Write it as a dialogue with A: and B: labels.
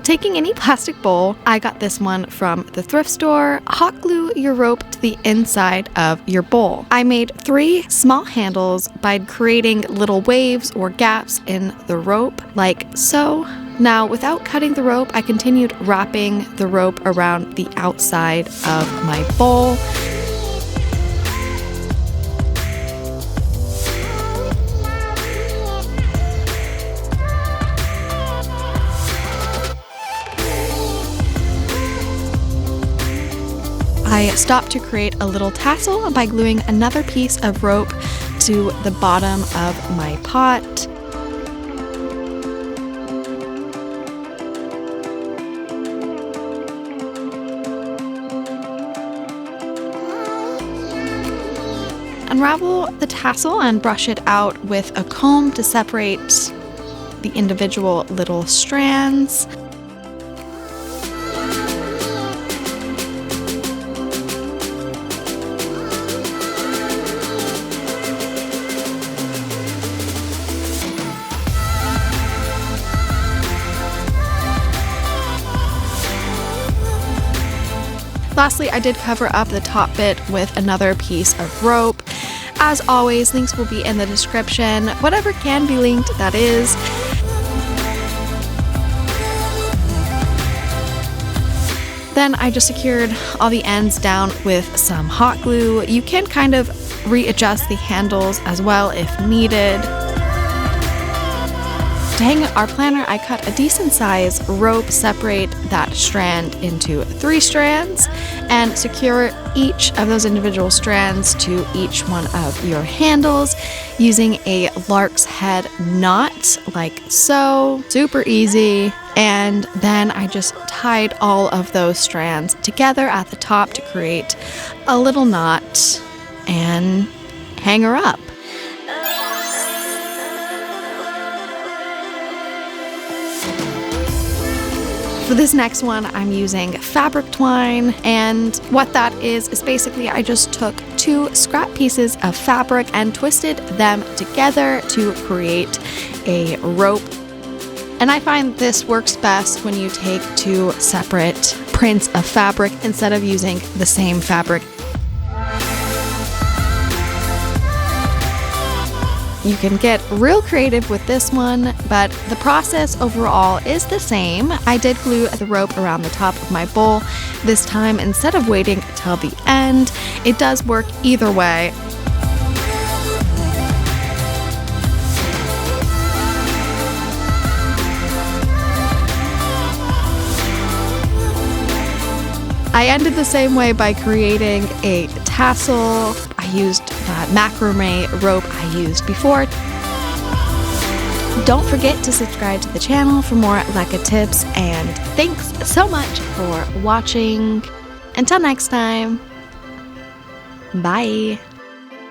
A: taking any plastic bowl, I got this one from the thrift store. Hot glue your rope to the inside of your bowl. I made 3 small handles by creating little waves or gaps in the rope, like so. Now, without cutting the rope, I continued wrapping the rope around the outside of my bowl. I stopped to create a little tassel by gluing another piece of rope to the bottom of my pot. Unravel the tassel and brush it out with a comb to separate the individual little strands. Lastly, I did cover up the top bit with another piece of rope. As always, links will be in the description. Whatever can be linked, that is. Then I just secured all the ends down with some hot glue. You can kind of readjust the handles as well if needed. To hang our planner, I cut a decent size rope, separate that strand into 3 strands, and secure each of those individual strands to each one of your handles using a lark's head knot, like so. Super easy. And then I just tied all of those strands together at the top to create a little knot and hang her up. For this next one, I'm using fabric twine, and what that is basically I just took 2 scrap pieces of fabric and twisted them together to create a rope. And I find this works best when you take 2 separate prints of fabric instead of using the same fabric. You can get real creative with this one, but the process overall is the same. I did glue the rope around the top of my bowl this time instead of waiting till the end. It does work either way. I ended the same way by creating a tassel. I used that macrame rope I used before. Don't forget to subscribe to the channel for more Leka tips, and thanks so much for watching. Until next time, bye.